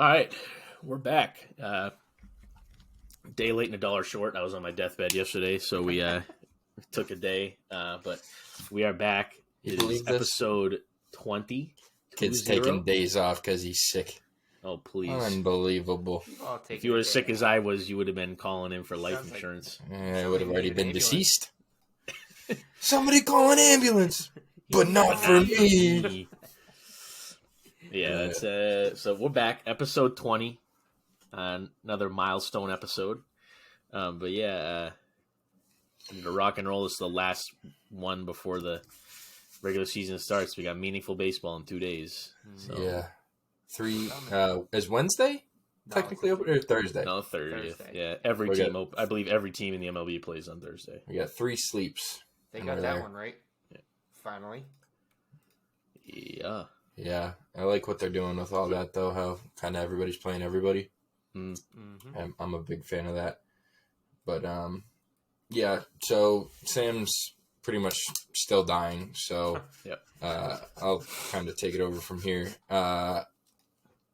All right, we're back. Day late and a dollar short. I was on my deathbed yesterday, so we took a day, but we are back. You It believe is this? episode 20. Kid's 20. taking days off because he's sick. Oh, please. Unbelievable. If you were as sick as I was, you would have been calling in for life Sounds like- insurance. I would have already need an been ambulance. deceased. Somebody call an ambulance, but not for me. Yeah, that's so we're back, episode 20, another milestone episode. But yeah, the rock and roll is the last one before the regular season starts. We got meaningful baseball in 2 days. So. Yeah. Is Wednesday technically open or Thursday? No, 30th. Thursday. Yeah, every We team. got- I believe every team in the MLB plays on Thursday. We got 3 sleeps. They And got we're that there. one right. Yeah. Finally. Yeah. Yeah, I like what they're doing with all that, though, how kind of everybody's playing everybody. Mm-hmm. I'm a big fan of that. But, yeah, so Sam's pretty much still dying, so Yep. I'll kind of take it over from here.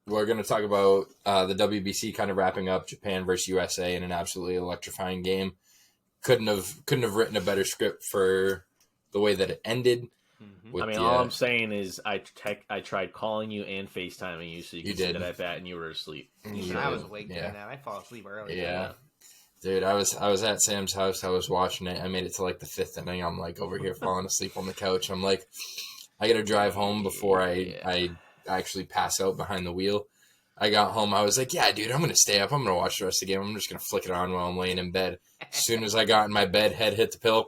We're going to talk about the WBC kind of wrapping up Japan versus USA in an absolutely electrifying game. Couldn't have written a better script for the way that it ended. Mm-hmm. with I mean, the, all I'm saying is I tried calling you and FaceTiming you so you You could see did. that at bat and you were asleep. Yeah. I was awake Yeah. doing that. I fall asleep early. Yeah. Dude, I was at Sam's house. I was watching it. I made it to like the 5th inning. I'm like over here falling asleep on the couch. I'm like, I got to drive home before I actually pass out behind the wheel. I got home. I was like, yeah, dude, I'm going to stay up. I'm going to watch the rest of the game. I'm just going to flick it on while I'm laying in bed. As soon as I got in my bed, head hit the pillow.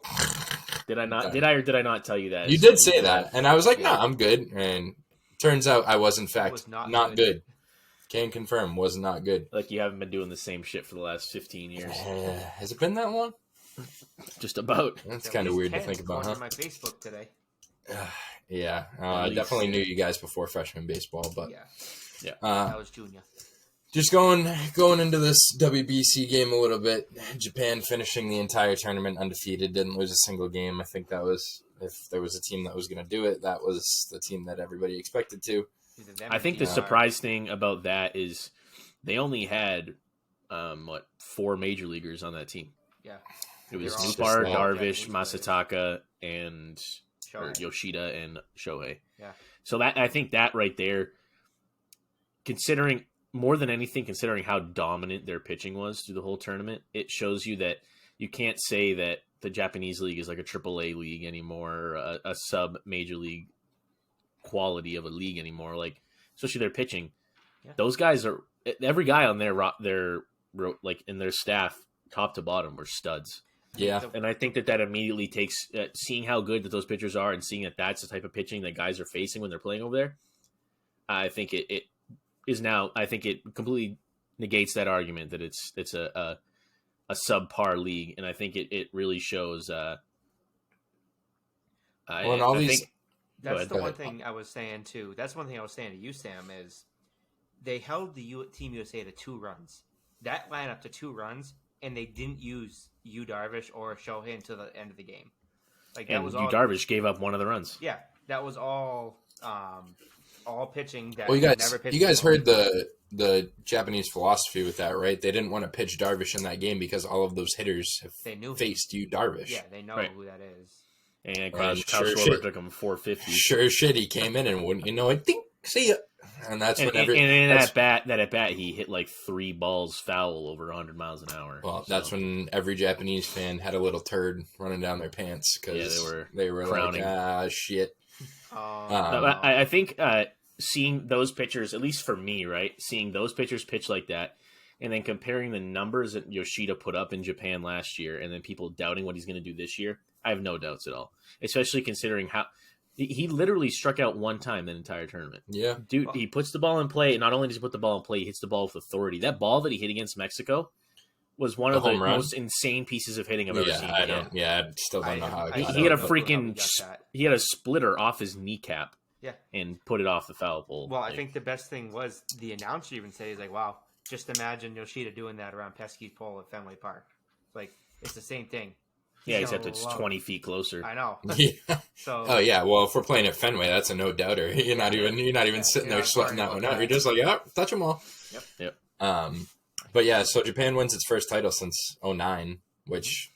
Did I not? Did I or did I not tell you that? You did say that. And I was like, no, I'm good. And turns out I was, in fact, was not not good. good. Can confirm, was not good. Like you haven't been doing the same shit for the last 15 years. Has it been that long? Just about. That's At kind of least weird to 10 think about, according huh? to my Facebook today. Yeah. At I least. definitely knew you guys before freshman baseball, but Yeah, uh, that was junior. just going into this WBC game a little bit. Japan finishing the entire tournament undefeated, didn't lose a single game. I think that was, if there was a team that was going to do it, that was the team that everybody expected to. Either them I or think the DR. surprise thing about that is they only had 4 major leaguers on that team. Yeah. It was They're all Nupar, just Darvish, Japanese players. Masataka, and or Shohei. Yoshida and Shohei. Yeah. So that I think that right there, considering more than anything, considering how dominant their pitching was through the whole tournament, it shows you that you can't say that the Japanese league is like a AAA league anymore, a sub major league quality of a league anymore. Like especially their pitching, Yeah. those guys are every guy on their like in their staff, top to bottom, were studs. Yeah. And I think that immediately takes seeing how good that those pitchers are and seeing that that's the type of pitching that guys are facing when they're playing over there. I think it is now. I think it completely negates that argument that it's a subpar league, and I think it really shows. and all I these- think, That's ahead, the go one ahead. thing I was saying too. That's one thing I was saying to you, Sam, is they held the Team USA to 2 runs. That lineup to 2 runs, and they didn't use Yu Darvish or Shohei until the end of the game. Like that and was Yu all. Darvish gave up one of the runs. Yeah, that was all pitching. That Well, you guys, never pitched you guys before. heard the Japanese philosophy with that, right? They didn't want to pitch Darvish in that game because all of those hitters have They knew him. faced you, Darvish. Yeah, they know Right. who that is. And Kyle sure Schwarber shit. took him 450. Sure shit, he came in and wouldn't you know it? Ding, see ya. And that's And, when every and in that's, that at bat, he hit like 3 balls foul over 100 miles an hour. well, So, that's when every Japanese fan had a little turd running down their pants because Yeah, they were crowning. like, shit. No, I think seeing those pitchers, at least for me, right, seeing those pitchers pitch like that, and then comparing the numbers that Yoshida put up in Japan last year, and then people doubting what he's going to do this year, I have no doubts at all. Especially considering how he literally struck out 1 time that entire tournament. Yeah. Dude, he puts the ball in play, and not only does he put the ball in play, he hits the ball with authority. That ball that he hit against Mexico was one of the home run? most insane pieces of hitting I've ever seen. I still don't know how I it He, got he had a out, but- freaking he had a splitter off his kneecap. Yeah. And put it off the foul pole. Well, I Like, think the best thing was the announcer even said, he's like, wow, just imagine Yoshida doing that around Pesky's pole at Fenway Park. Like, it's the same thing. yeah, He's except gonna it's love 20 feet closer. I know. Yeah. So Oh yeah, well if we're playing at Fenway, that's a no doubter. You're not even sitting you're there not sweating worried that one about out. You're that. just like, touch them all. Yep. But yeah, so Japan wins its first title since '09, which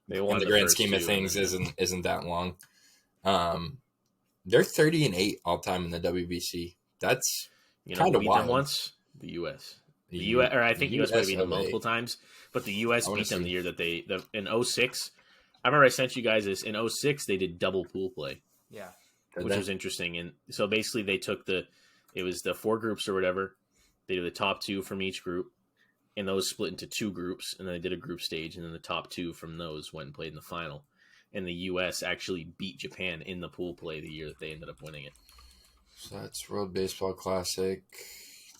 They in won the grand first scheme of two, things and then- isn't that long. They're 30-8 all time in the WBC. That's you kind know, of beat wild. them once. The U.S. The U.S. or I think U.S. might have beat them US of A. multiple times, but the U.S. I wanna beat them see. the year that in '06. I remember I sent you guys this in '06. They did double pool play, Yeah. Did which they? was interesting. And so basically, they took it was the 4 groups or whatever. They did the top 2 from each group, and those split into 2 groups, and then they did a group stage, and then the top 2 from those went and played in the final. And the U.S. actually beat Japan in the pool play the year that they ended up winning it. So that's World Baseball Classic.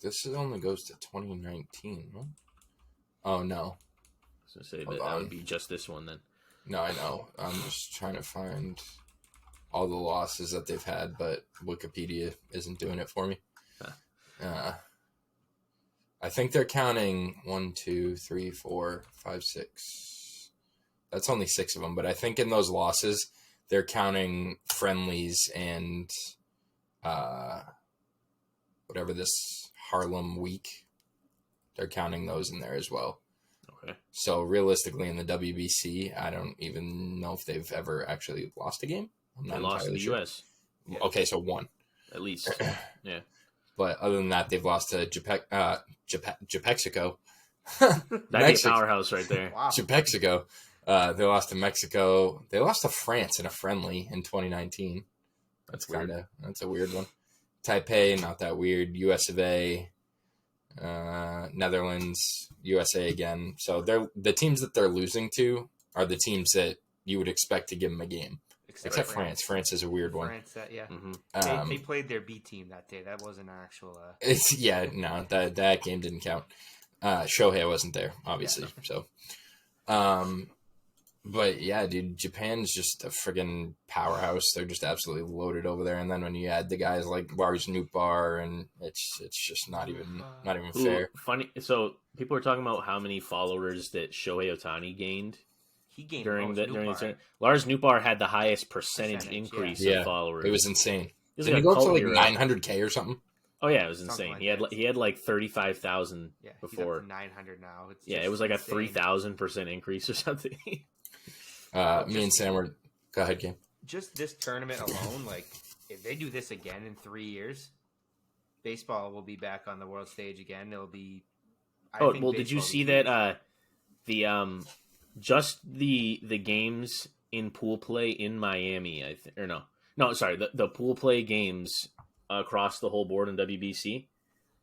This only goes to 2019. Huh? Oh no, So say Hold that on. would be just this one then. no, I know. I'm just trying to find all the losses that they've had, but Wikipedia isn't doing it for me. Huh. I think they're counting 1, 2, 3, 4, 5, 6. That's only 6 of them, but I think in those losses they're counting friendlies and whatever this Harlem week. They're counting those in there as well. Okay. So realistically, in the WBC, I don't even know if they've ever actually lost a game. I'm They lost to the sure. U.S. Yeah. Okay, so 1. at least. Yeah. But other than that, they've lost to Japexico. That'd be a Mexico. powerhouse right there. Wow. Japexico. They lost to Mexico. They lost to France in a friendly in 2019. That's weird. That's a weird one. Taipei, not that weird. US of A, Netherlands, USA again. So the teams that they're losing to are the teams that you would expect to give them a game. Except France. France is a weird one. France, yeah. Mm-hmm. They played their B team that day. That wasn't an actual. That game didn't count. Shohei wasn't there, obviously. Yeah. So, but yeah, dude, Japan's just a friggin' powerhouse. They're just absolutely loaded over there. And then when you add the guys like Lars Nootbaar, and it's just not even fair. Funny. So people are talking about how many followers that Shohei Ohtani gained He gained during most, the Nootbaar. tournament. Lars Nootbaar had the highest percentage increase yeah. of followers. It was insane. He was Didn't like he a go up to cult like hero. 900K or something? Oh yeah, it was Something insane. like He had like 35,000 Yeah, before. He's up to 900 now. It's Yeah, just it was like a insane. 3,000% increase or something. Me and Sam were. Go ahead, Cam. Just this tournament alone, like if they do this again in 3 years, baseball will be back on the world stage again. It'll be. I think Did you baseball see will be that? Just the games in pool play in Miami, I think, or no, sorry, the pool play games across the whole board in WBC,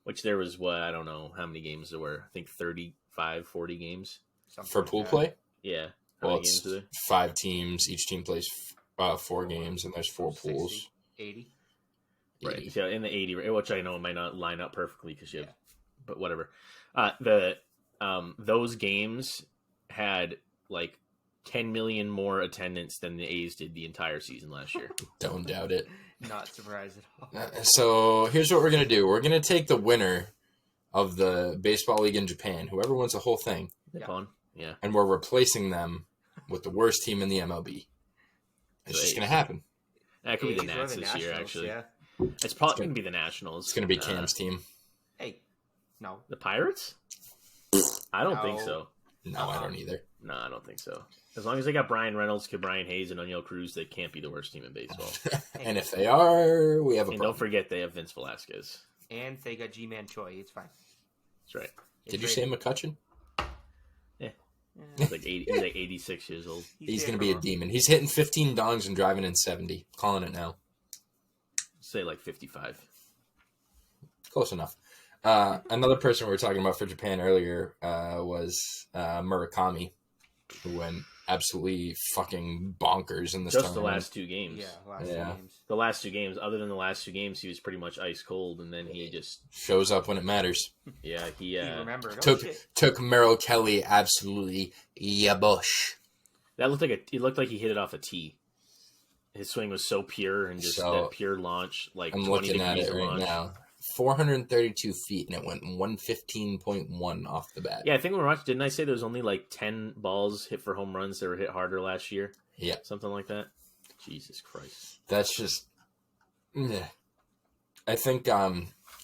which there was I don't know how many games there were. I think 35, 40 games something For like pool that. play? Yeah. How Well, many games it's are there? 5 teams. Each team plays 4 games, and there's 4 pools. 60, 80. Right. 80. So in the 80, which I know might not line up perfectly because you have, Yeah. but whatever. Those games had like 10 million more attendance than the A's did the entire season last year. Don't doubt it. Not surprised at all. So here's what we're going to do. We're going to take the winner of the baseball league in Japan, whoever wins the whole thing, Nippon. Yeah. and we're replacing them with the worst team in the MLB. It's just going to happen. That could be the A's or Nats this year, Nationals, actually. Yeah. It's probably going to be the Nationals. It's going to be Cam's team. Hey, no. The Pirates? I don't think No. so. No, I don't either. No, I don't think so. As long as they got Brian Reynolds, Brian Hayes, and O'Neill Cruz, they can't be the worst team in baseball. And if they are, we have a And problem. don't forget they have Vince Velasquez. And they got G-Man Choi. It's fine. That's right. Did you say McCutcheon? He's like 80, he's like 86 years old. He's going to be a demon. He's hitting 15 dongs and driving in 70. Calling it now. Say like 55. Close enough. Another person we were talking about for Japan earlier was Murakami, who went absolutely fucking bonkers in this Just the tournament. last 2 games. Yeah, last Yeah. 2 games. The last 2 games, other than the last 2 games, he was pretty much ice cold, and then he just, Shows up when it matters. he He remembered. Took shit. took Merrill Kelly absolutely yabush. that looked like it looked like he hit it off a tee. His swing was so pure and just So, that pure launch, like I'm 20 looking at degrees it of right launch. now. 432 feet, and it went 115.1 off the bat. Yeah, I think when we watched, didn't I say there was only like 10 balls hit for home runs that were hit harder last year? Yeah. Something like that. Jesus Christ. That's just... Yeah. I think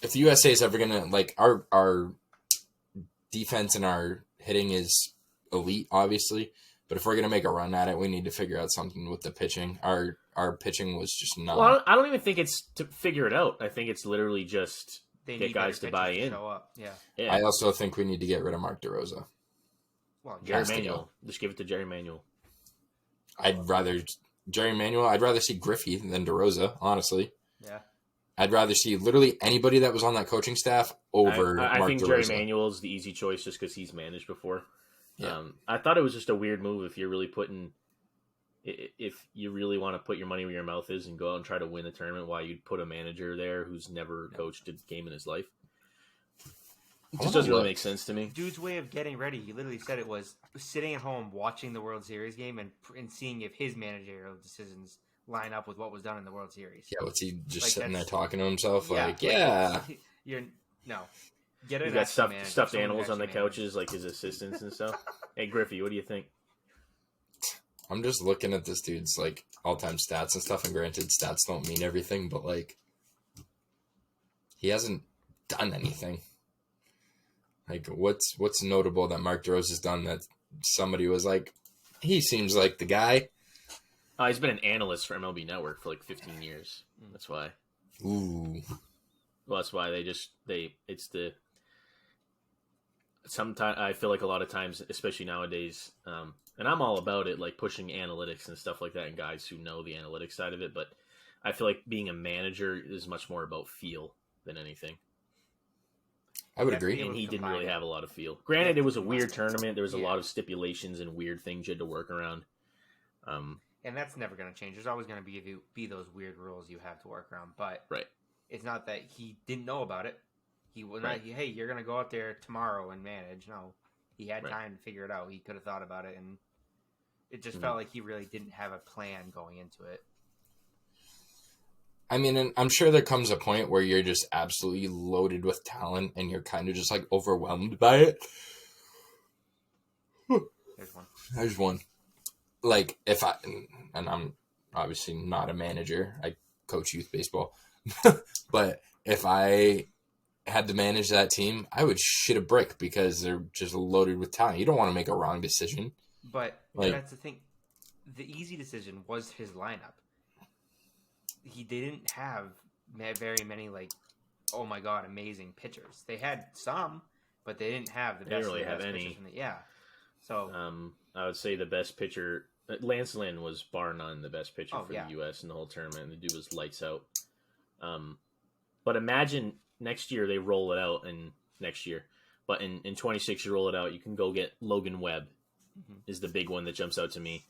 if the USA is ever gonna like our defense and our hitting is elite, obviously, but if we're gonna make a run at it, we need to figure out something with the pitching. Our pitching was just not. Well, I don't even think it's to figure it out. I think it's literally just They get need guys better to buy pitchers in. show up. Yeah. Yeah, I also think we need to get rid of Mark DeRosa. Well, Jerry has to Manuel. go. Just give it to Jerry Manuel. I'd rather Jerry Manuel. I'd rather see Griffey than DeRosa, honestly. yeah. I'd rather see literally anybody that was on that coaching staff over I Mark think DeRosa. Jerry Manuel is the easy choice just because he's managed before. Yeah. I thought it was just a weird move if you're really putting, if you really want to put your money where your mouth is and go out and try to win a tournament, why you'd put a manager there who's never coached a game in his life. It just doesn't really make sense to me. Dude's way of getting ready, he literally said it was sitting at home watching the World Series game and seeing if his managerial decisions line up with what was done in the World Series. Yeah, what's he just Like, sitting there that's- talking to himself? Like, like, yeah. You're no. Get He's an got actual manager, stuffed someone who animals on the actually couches, like his assistants and stuff. Hey, Griffey, what do you think? I'm just looking at this dude's like all-time stats and stuff, and granted, stats don't mean everything, but like, he hasn't done anything. Like, what's notable that Mark DeRosa has done that somebody was like, he seems like the guy? He's been an analyst for MLB Network for like 15 years. That's why. Ooh. Well, that's why it's the. Sometimes I feel like a lot of times, especially nowadays, and I'm all about it, like pushing analytics and stuff like that, and guys who know the analytics side of it. But I feel like being a manager is much more about feel than anything. I would Yeah, agree. able And to he didn't combine really it. have a lot of feel. Granted, it was a weird Combine it. tournament. There was a Yeah. lot of stipulations and weird things you had to work around. And that's never going to change. There's always going to be those weird rules you have to work around. But Right. it's not that he didn't know about it. He was Right. not. Hey, you're going to go out there tomorrow and manage. No, he had Right. time to figure it out. He could have thought about it, and it just Mhm. felt like he really didn't have a plan going into it. I mean, and I'm sure there comes a point where you're just absolutely loaded with talent and you're kind of just like overwhelmed by it. There's one. There's one. Like, if I, and I'm obviously not a manager, I coach youth baseball, but if I had to manage that team, I would shit a brick because they're just loaded with talent. You don't want to make a wrong decision. But Like- that's the thing. The easy decision was his lineup. He didn't have very many, like, oh my god, amazing pitchers. They had some, but they didn't have the They didn't best. really of the have best any. pitchers in the, yeah. So I would say the best pitcher, Lance Lynn was bar none the best pitcher Oh, for yeah. the U.S. in the whole tournament, and the dude was lights out. But imagine next year they roll it out, and next year, but in 26 you roll it out, you can go get Logan Webb is the big one that jumps out to me.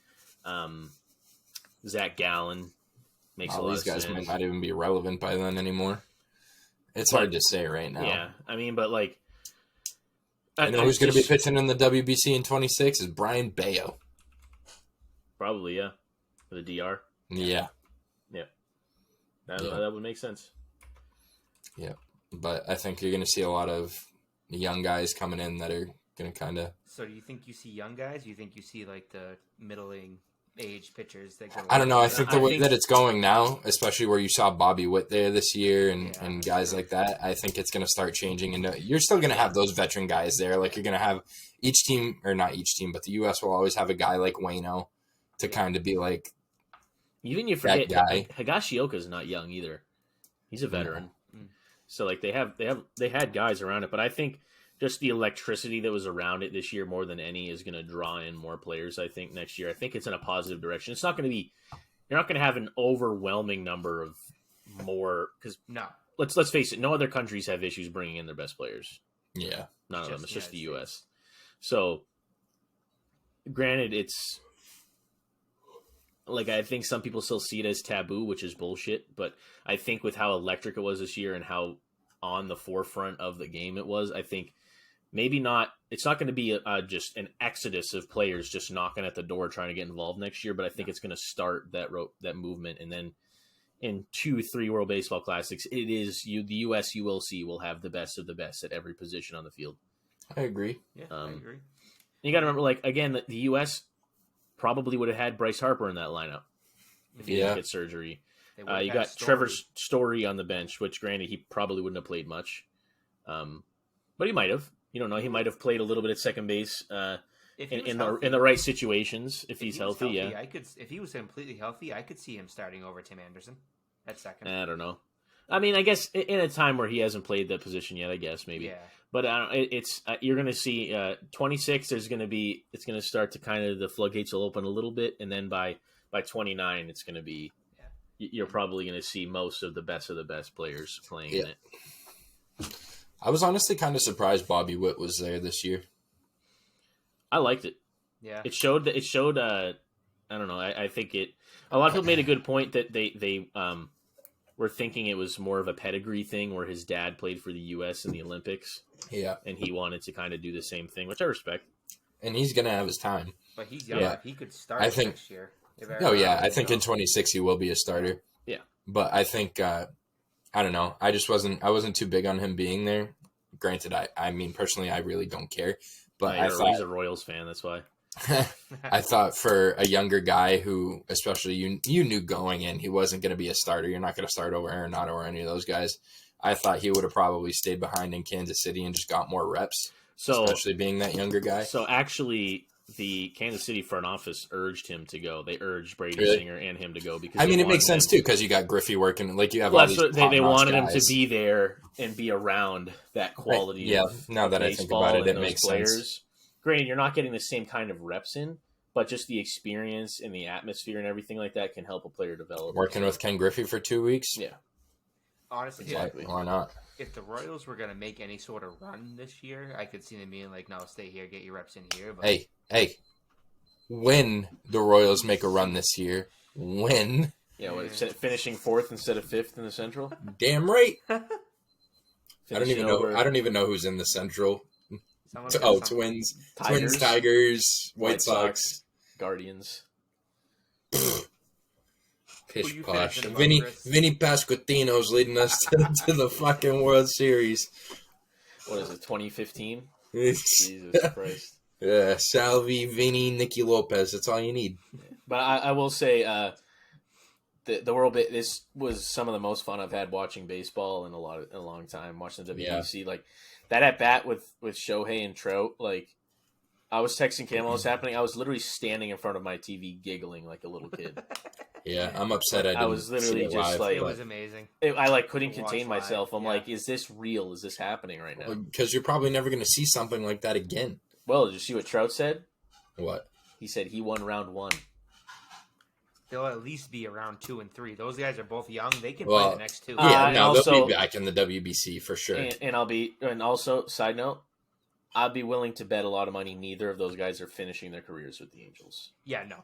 Zach Gallen makes a All lot these of guys sense. might not even be relevant by then anymore. It's hard to say right now. Yeah, I mean, but like, You know who's going to be just- pitching in the WBC in 26 is Brian Bayo. Probably, yeah, for the DR. Yeah. That would make sense. But I think you're going to see a lot of young guys coming in that are going to kind of. So do you think you see young guys? Do you think you see like the middling age pitchers that go? I don't know. I think the I way think- that it's going now, especially where you saw Bobby Witt there this year and, Yeah, and guys like that, I think it's going to start changing. And you're still going to have those veteran guys there. Like you're going to have each team, or not each team, but the U.S. will always have a guy like Waino to kind of be like, Even you forget guy. Higashioka's not young either. He's a veteran. Mm. So like they had guys around it, but I think just the electricity that was around it this year more than any is going to draw in more players. I think next year. I think it's in a positive direction. It's not going to be. You're not going to have an overwhelming number of more because No, let's face it. No other countries have issues bringing in their best players. yeah. None of them. Just It's just the United U.S. So, granted, it's like I think some people still see it as taboo, which is bullshit. But I think with how electric it was this year and how on the forefront of the game it was, I think maybe not. It's not going to be just an exodus of players just knocking at the door trying to get involved next year. But I think it's going to start that movement, and then in 2-3 World Baseball Classics, it is the U.S. you will see will have the best of the best at every position on the field. I agree. yeah, I agree. You got to remember, like again, the U.S. probably would have had Bryce Harper in that lineup if he Yeah. didn't get surgery. They would've You had got Trevor Story on the bench, which granted he probably wouldn't have played much, but he might have. You don't know. He might have played a little bit at second base in the right situations if he's healthy. Yeah, If he was completely healthy, I could see him starting over Tim Anderson at second. I don't know. I mean, I guess in a time where he hasn't played that position yet, I guess maybe. Yeah. But it's you're going to see 26. It's going to start to kind of the floodgates will open a little bit, and then by 29, it's going to be you're probably going to see most of the best players playing in it. I was honestly kind of surprised Bobby Witt was there this year. I liked it. Yeah. It showed. I don't know. I think it. A lot of people made a good point that they were thinking it was more of a pedigree thing where his dad played for the U.S. in the Olympics. Yeah. And he wanted to kind of do the same thing, which I respect. And he's going to have his time. But he's young. Yeah. He could start next year. I think in 26 he will be a starter. Yeah. But I think, I don't know. I wasn't too big on him being there. Granted, I mean, personally, I really don't care. But he's a Royals fan, that's why. I thought for a younger guy who, especially you knew going in, he wasn't going to be a starter. You're not going to start over Arenado or any of those guys. I thought he would have probably stayed behind in Kansas City and just got more reps, especially being that younger guy. So actually, the Kansas City front office urged him to go. They urged Brady Singer and him to go because it makes sense too because you got Griffey working. Like you have all these they wanted guys. him to be there and be around that quality. Right. Yeah, now that I think about it, it makes sense. Granted, you're not getting the same kind of reps in, but just the experience and the atmosphere and everything like that can help a player develop. Working with Ken Griffey for 2 weeks? Yeah. Honestly, exactly. Why not? If the Royals were going to make any sort of run this year, I could see them being like, no, stay here, get your reps in here. But... Hey. When the Royals make a run this year, when? Yeah, finishing fourth instead of fifth in the Central? Damn right. I don't even know who's in the Central. Twins. Tigers, Twins, Tigers, White Sox. Guardians. Pish posh. Vinny Pasquantino's leading us to the fucking World Series. What is it, 2015? Jesus Christ. Yeah, Salvi, Vinny, Nicky Lopez. That's all you need. But I will say, the World. This was some of the most fun I've had watching baseball in a long time. Watching the WBC, like that at bat with Shohei and Trout. Like I was texting Cam while it was happening. I was literally standing in front of my TV giggling like a little kid. Yeah, I'm upset. I was literally just like, it was amazing. I couldn't contain myself. I'm like, is this real? Is this happening right now? Because you're probably never going to see something like that again. Well, did you see what Trout said? What? He said he won round 1. They'll at least be around 2 and 3. Those guys are both young. They can play the next 2. They'll be back in the WBC for sure. And also, side note, I'd be willing to bet a lot of money neither of those guys are finishing their careers with the Angels. Yeah, no.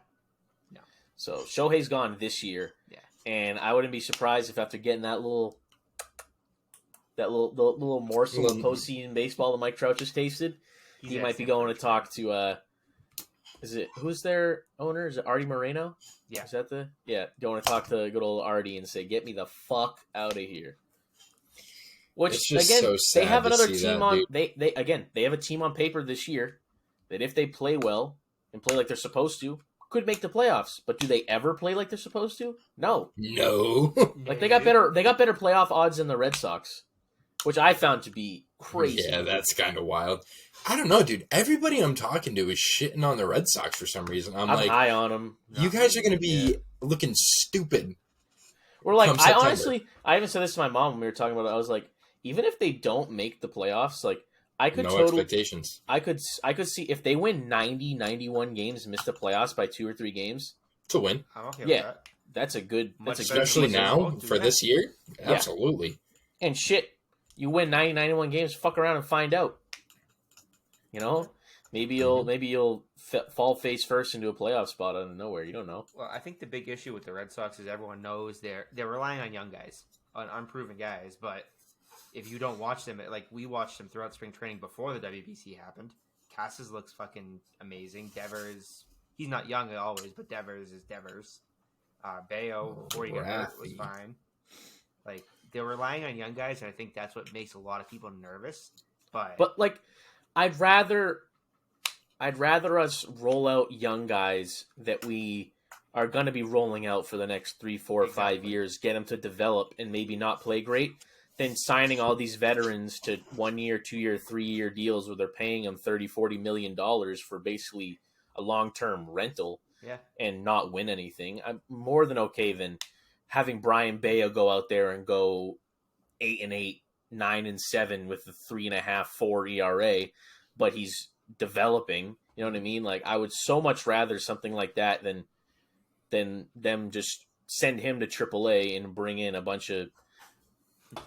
So Shohei's gone this year. Yeah. And I wouldn't be surprised if after getting that little morsel of postseason baseball that Mike Trout just tasted, he might be going to talk to who's their owner? Is it Artie Moreno? Yeah. Is that going to talk to good old Artie and say, get me the fuck out of here. Which again, so sad they have another team on they have a team on paper this year that if they play well and play like they're supposed to, could make the playoffs. But do they ever play like they're supposed to? No. Like they got better playoff odds than the Red Sox, which I found to be crazy. Yeah, that's kind of wild. I don't know, dude. Everybody I'm talking to is shitting on the Red Sox for some reason. I'm like, high on them. You guys are going to be looking stupid. We're like, I even said this to my mom when we were talking about it. I was like, even if they don't make the playoffs, like I could expectations. I could see if they win 90, 91 games and miss the playoffs by 2 or 3 games. To win. I'm okay with that. That's a good. Especially now for this year. Absolutely. And shit, you win 90, 91 games. Fuck around and find out. You know, maybe you'll fall face first into a playoff spot out of nowhere. You don't know. Well, I think the big issue with the Red Sox is everyone knows they're relying on young guys, on unproven guys. But if you don't watch them, like we watched them throughout spring training before the WBC happened. Casas looks fucking amazing. Devers, he's not young always, but Devers is Devers. Bayo, before he got hurt, was fine. Like they're relying on young guys, and I think that's what makes a lot of people nervous. But like. I'd rather us roll out young guys that we are going to be rolling out for the next 3, 4, or 5 years, get them to develop and maybe not play great, then signing all these veterans to 1 year, 2 year, 3 year deals where they're paying them $30-40 million for basically a long-term rental and not win anything. I'm more than okay than having Brian Bayo go out there and go 8-8, 9-7 with the 3.5, 4 ERA, but he's developing. You know what I mean? Like, I would so much rather something like that than them just send him to AAA and bring in a bunch of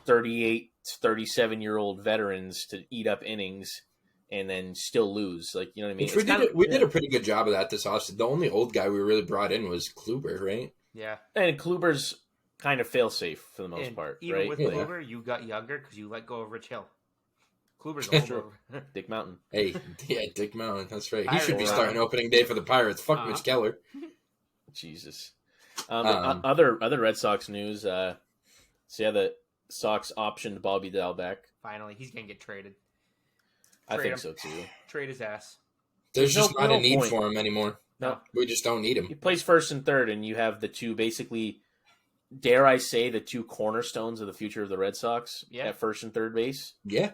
38, 37-year-old veterans to eat up innings and then still lose. Like, you know what I mean? Which we did a pretty good job of that this offseason. The only old guy we really brought in was Kluber, right? Yeah. And Kluber's kind of fail-safe for the most part, even right? with Kluber, you got younger because you let go of Rich Hill. Kluber's older. Dick Mountain. Hey, yeah, Dick Mountain. That's right. He Pirates. should be starting opening day for the Pirates. Fuck Mitch Keller. Jesus. Other Red Sox news. So yeah, the Sox optioned Bobby Dalbec. Finally, he's gonna get traded. I think so too. Trade his ass. There's just not a need point for him anymore. No, we just don't need him. He plays first and third, and you have the two basically, dare I say, the two cornerstones of the future of the Red Sox at first and third base. Yeah.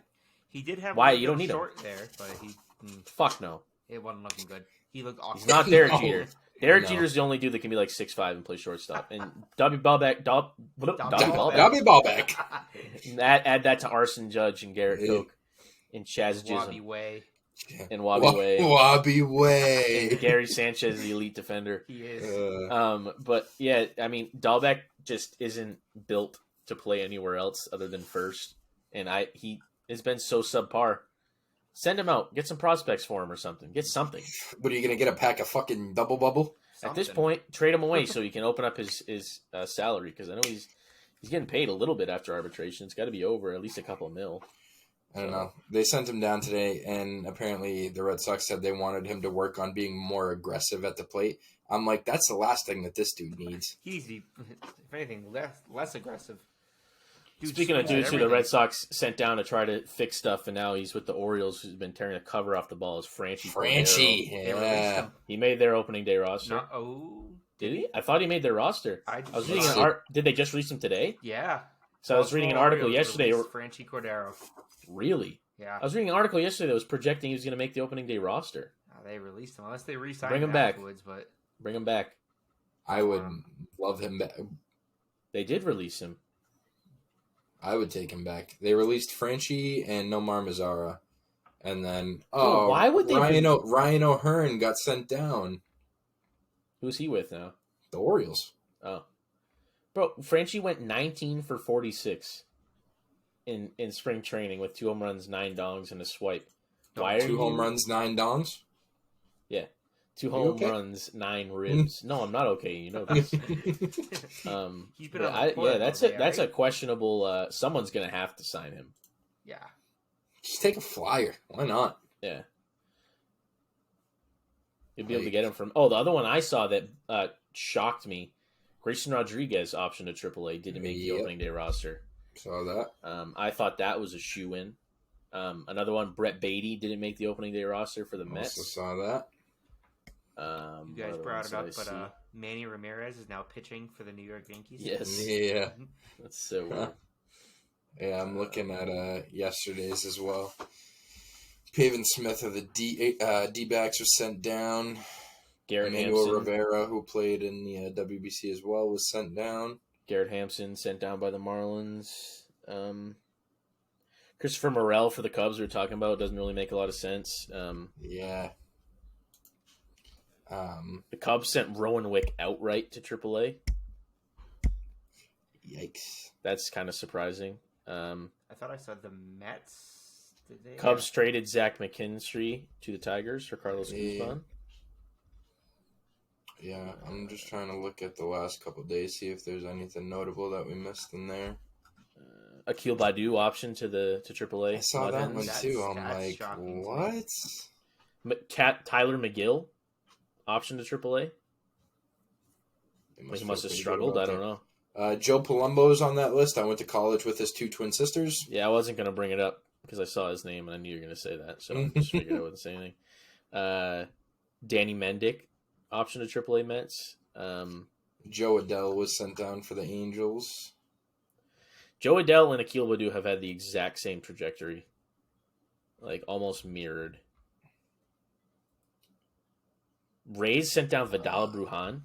He did have you don't need short there, but he fuck no. It wasn't looking good. He looked awesome. He's not Derek Jeter. Derek Jeter's the only dude that can be like 6'5" and play shortstop. And Dobby Ballback. Add that to Arson Judge and Garrett Koch and Chaz Wabi Chisholm. Way. And Wabi Way. Wabi Way. And Gary Sanchez, the elite defender. He is. But yeah, I mean, Dahlbeck just isn't built to play anywhere else other than first. And he has been so subpar. Send him out. Get some prospects for him or something. Get something. What are you going to get, a pack of fucking Double Bubble? At this point, trade him away so he can open up his salary, because I know he's getting paid a little bit after arbitration. It's got to be over at least a couple of mil. I don't know. They sent him down today, and apparently the Red Sox said they wanted him to work on being more aggressive at the plate. I'm like, that's the last thing that this dude needs. If anything, less aggressive. Speaking of dudes who the Red Sox sent down to try to fix stuff, and now he's with the Orioles, who's been tearing the cover off the ball, is Franchi. Yeah. He made their opening day roster. Did he? I thought he made their roster. I was reading Did they just release him today? Yeah. So I was reading an article yesterday. Franchi Cordero. Really? Yeah. I was reading an article yesterday that was projecting he was going to make the opening day roster. They released him unless they re-signed Bring him back. But bring him back. I would love him back. They did release him. I would take him back. They released Franchi and Nomar Mazara. And then, why would they Ryan O'Hearn got sent down. Who's he with now? The Orioles. Oh. Bro, Franchi went 19 for 46 in spring training with 2 home runs, 9 dongs, and a swipe. Why are 2 home runs, 9 dongs? Yeah. 2 home runs, 9 ribs. No, I'm not okay. You know this. He's been on that's a questionable. Someone's gonna have to sign him. Yeah. Just take a flyer. Why not? Yeah. You'll be able to get him from. Oh, the other one I saw that shocked me. Grayson Rodriguez option to AAA didn't make the opening day roster. Saw that. I thought that was a shoe-in. Another one, Brett Beatty didn't make the opening day roster for the Mets. Also saw that. You guys brought it up, but Manny Ramirez is now pitching for the New York Yankees. Yes. Yeah. That's so weird. Yeah, I'm looking at yesterday's as well. Pavin Smith of the D-backs was sent down. Garrett Emmanuel Hampson. Rivera, who played in the WBC as well, was sent down. Garrett Hampson sent down by the Marlins. Christopher Morel for the Cubs we were talking about doesn't really make a lot of sense. Yeah. The Cubs sent Rowan Wick outright to AAA. Yikes. That's kind of surprising. I thought I saw the Mets. Cubs traded Zach McKinstry to the Tigers for Carlos Guzman. Yeah, I'm just trying to look at the last couple of days, see if there's anything notable that we missed in there. Akil Baddoo option to AAA. I saw that one too. I'm like, what? Tyler McGill option to AAA. He must have struggled. I don't know. Joe Palumbo's on that list. I went to college with his 2 twin sisters. Yeah, I wasn't going to bring it up because I saw his name and I knew you were going to say that, so I just figured I wouldn't say anything. Danny Mendick option to AAA Mets. Joe Adele was sent down for the Angels. Joe Adele and Akil Baddoo have had the exact same trajectory, like almost mirrored. Rays sent down Vidal Brujan.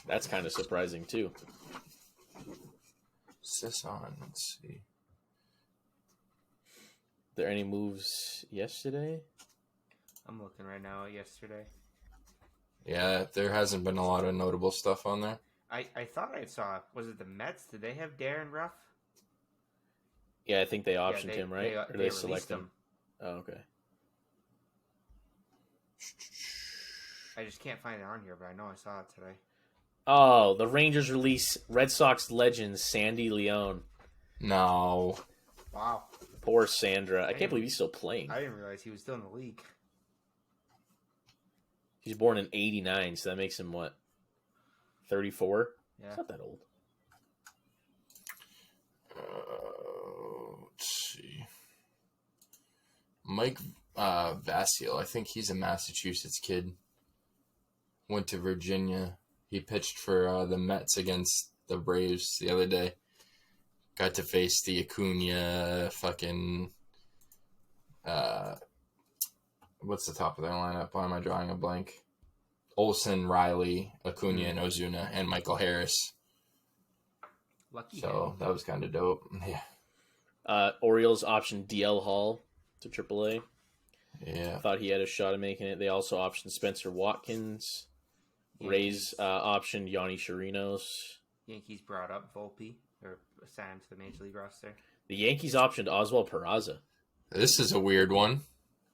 That's kind of surprising too. What's this on? Let's see. There any moves yesterday? I'm looking right now at yesterday. Yeah, there hasn't been a lot of notable stuff on there. I thought I saw, was it the Mets? Did they have Darren Ruff? Yeah, I think they optioned him, right? Or They select released him? Oh, okay. I just can't find it on here, but I know I saw it today. Oh, the Rangers release Red Sox legend Sandy Leone. No. Wow. Poor Sandra. I can't believe he's still playing. I didn't realize he was still in the league. He's born in 89, so that makes him what? 34? Yeah. It's not that old. Let's see. Mike Vasil, I think he's a Massachusetts kid. Went to Virginia. He pitched for the Mets against the Braves the other day. Got to face the Acuna fucking... what's the top of their lineup? Why am I drawing a blank? Olsen, Riley, Acuna, and Ozuna, and Michael Harris. Lucky So him. that was kind of dope. Yeah. Orioles optioned DL Hall to AAA. Yeah. Thought he had a shot at making it. They also optioned Spencer Watkins. Rays optioned Yanni Chirinos. Yankees brought up Volpe, or signed to the Major League roster. The Yankees optioned Oswald Peraza. This is a weird one.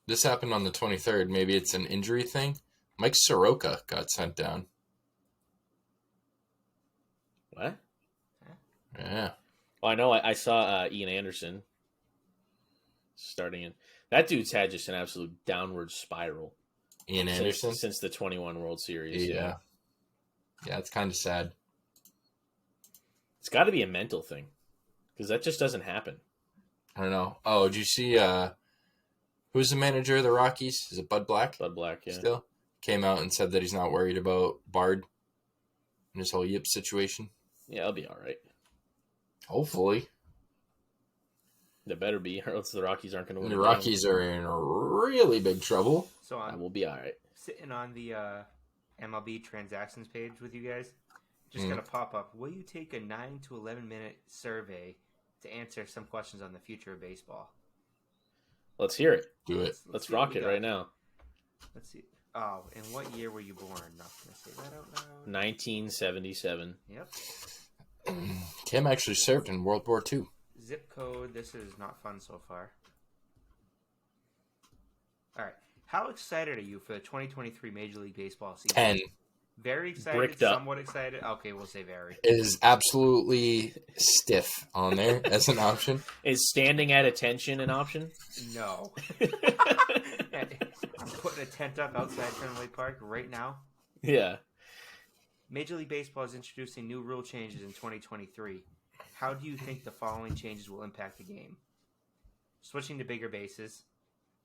This happened on the 23rd. Maybe it's an injury thing. Mike Soroka got sent down. What? Yeah. Well, I know I saw Ian Anderson starting in. That dude's had just an absolute downward spiral. Ian Anderson? Since the 21 World Series. Yeah. Yeah, it's kind of sad. It's got to be a mental thing because that just doesn't happen. I don't know. Oh, did you see who's the manager of the Rockies? Is it Bud Black? Bud Black, yeah. Still? Came out and said that he's not worried about Bard and his whole Yip situation. Yeah, I'll be all right. Hopefully. There better be, or else the Rockies aren't going to win. The Rockies are in really big trouble. So I will be all right. Sitting on the MLB transactions page with you guys, just gonna pop up. Will you take a 9 to 11 minute survey to answer some questions on the future of baseball? Let's hear it. Do it. Let's see what rock we it got. right now. Let's see. Oh, and what year were you born? Not gonna say that out loud. 1977. Yep. Kim actually served in World War II. Zip code. This is not fun so far. All right. How excited are you for the 2023 Major League Baseball season? 10 Very excited. Bricked up. Somewhat excited. Okay, we'll say very. is absolutely stiff on there as an option. Is standing at attention an option? No. I'm putting a tent up outside Fenway Park right now. Yeah. Major League Baseball is introducing new rule changes in 2023. How do you think the following changes will impact the game? Switching to bigger bases,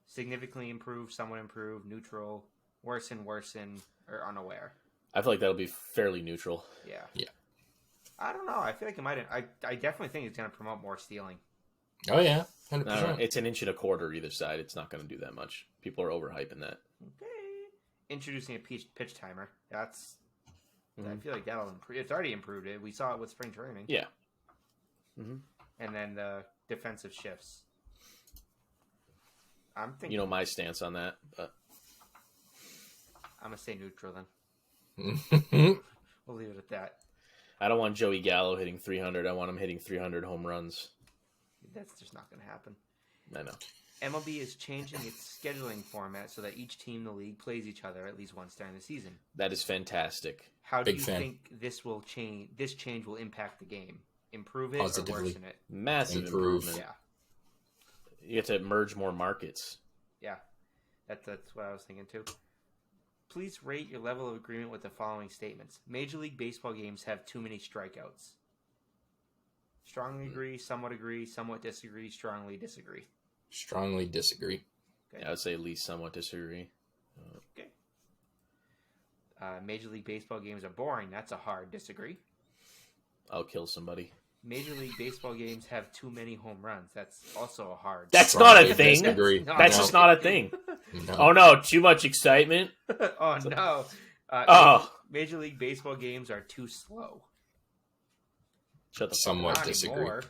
significantly improve, somewhat improve, neutral, worsen, or unaware. I feel like that'll be fairly neutral. Yeah. Yeah. I don't know. I feel like it might. I definitely think it's going to promote more stealing. Oh, yeah. 100%. I don't know. It's an inch and a quarter either side. It's not going to do that much. People are overhyping that. Okay. Introducing a pitch timer. That's. I Mhm. feel like that'll improve. It's already improved it. We saw it with spring training. Yeah. Mm-hmm. And then the defensive shifts. I'm thinking. You know my stance on that, but I'm gonna stay neutral then. Mm-hmm. We'll leave it at that. I don't want Joey Gallo hitting 300. I want him hitting 300 home runs. That's just not gonna happen. I know. MLB is changing its scheduling format so that each team in the league plays each other at least once during the season. That is fantastic. How Big do you fan. think this will change? This change will impact the game. Improve it Positively. or worsen it? Massive Improve. improvement. Yeah, You get to merge more markets. yeah. That's what I was thinking too. Please rate your level of agreement with the following statements. Major League Baseball games have too many strikeouts. Strongly agree, somewhat disagree, strongly disagree. Strongly disagree. Okay. Yeah, I would say at least somewhat disagree. Okay. Major League Baseball games are boring. That's a hard disagree. I'll kill somebody. Major League Baseball games have too many home runs. That's also a hard. That's not a Strongly thing. disagree. That's No. just not a thing. No. Oh no, too much excitement. Oh no! Oh. Major League Baseball games are too slow. Shut the fuck Somewhat Not disagree. anymore.